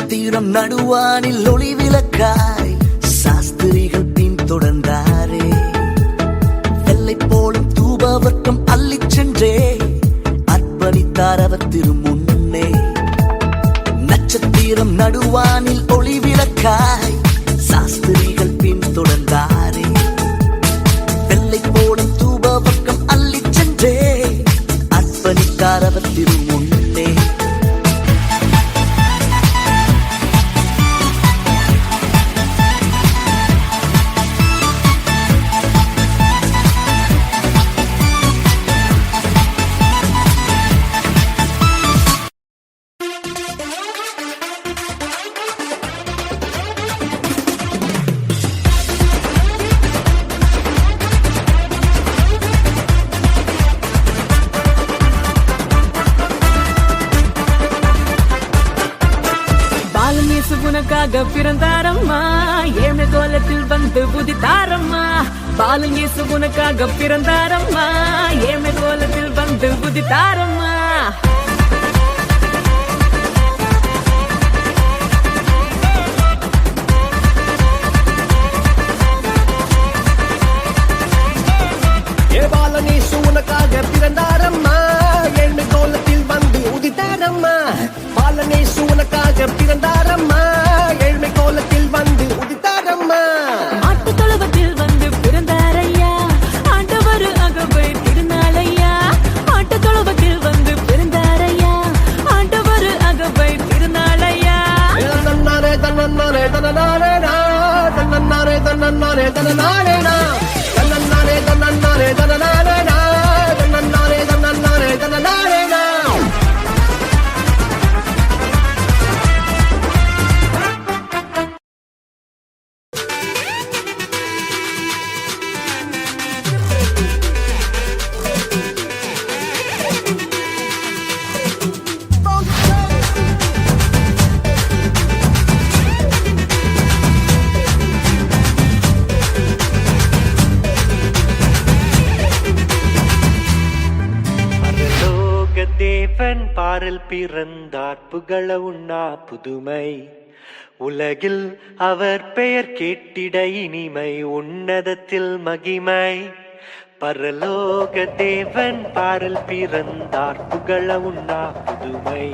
நட்சத்திரம் நடுவானில் ஒளி விளக்காய் சாஸ்திரிகள் பின் தொடர்ந்தாரே. வெள்ளை போலும் தூபவர்க்கம் அள்ளிச் சென்றே அர்ப்பணித்தார் அவர் திருமுன்னே. நட்சத்திரம் நடுவானில் ஒளி விளக்காய் சாஸ்திரிகள் பின் தொடர்ந்தாரே. வெள்ளை போலும் தூபவர்க்கம் அள்ளிச் சென்றே அர்ப்பணித்தார் அவர் திருமுன்னே. உனக்காக பிறந்தாரம்மா, ஏழு கோலத்தில் வந்து புதித்தாரம்மா. பாலன் இயேசு உனக்காக பிறந்தாரம்மா, ஏழு கோலத்தில் வந்து புதித்தாரம்மா. பாலன் இயேசு உனக்காக பிறந்தாரம்மா, ஏழு கோலத்தில் வந்து உதித்தாரம்மா. பாலன் இயேசு உனக்காக பிறந்தாரம்மா, ஏழ்மை கோலத்தில் வந்து உதித்தாரம்மா. ஆட்டு தொழுவத்தில் வந்து பிறந்தாரையா, ஆண்டவர் அகவை திருநாளையா. ஆட்டு தொழுவத்தில் வந்து பிறந்தாரையா, ஆண்டவர் அகவை திருநாளையா. தன்னாரே தன்னாரே தன்னாரே தன்னாரே தன்னாரே தன்னாரே தன்னாரே தன்னாரே தன்னாரே தன்னாரே தன்னாரே தன்னாரே. தேவன் பாரில் பிறந்தார், புகழ உண்ணா புதுமை. உலகில் அவர் பெயர் கேட்டிட இனிமை, உன்னதத்தில் மகிமை. பரலோக தேவன் பாரில் பிறந்தார், புகழ உண்ணா புதுமை.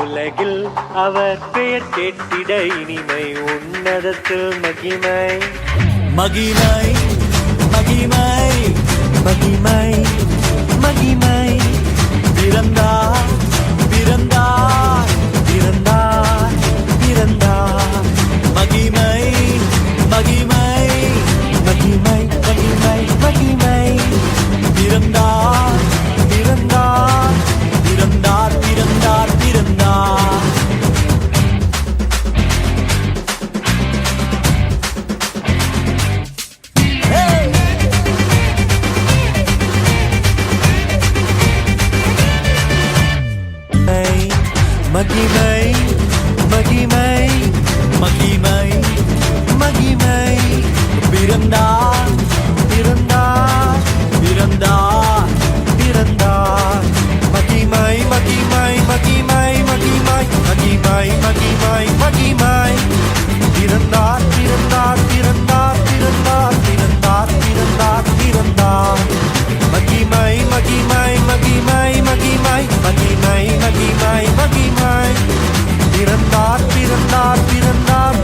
உலகில் அவர் பெயர் கேட்டிட இனிமை, உன்னதத்தில் மகிமை. மகிமை மகிமை மகிமை மகிமை. பிறந்தார் பிறந்தார் பிறந்தார் பிறந்தார். மகிமை மகிமை மகிமை மகிமை மகிமை. பிறந்தார் பிறந்தார் பிறந்தார் பிறந்தார் பிறந்தார். மகிமை மகிமை மகிமை மகிமை. பிறந்தார் பிறந்தார் பிறந்தார் பிறந்தார். மகிமை மகிமை மகிமை மகிமை மகிமை மகிமை மகிமை. பிறந்தார் பிறந்தார் பிறந்தார் பிறந்தார் பிறந்தார் பிறந்தார் பிறந்தார். மகிமை மகிமை மகிமை மகிமை மகிமை மகிமை மகிமை. பிறந்தார் பிறந்தார் பிறந்தார்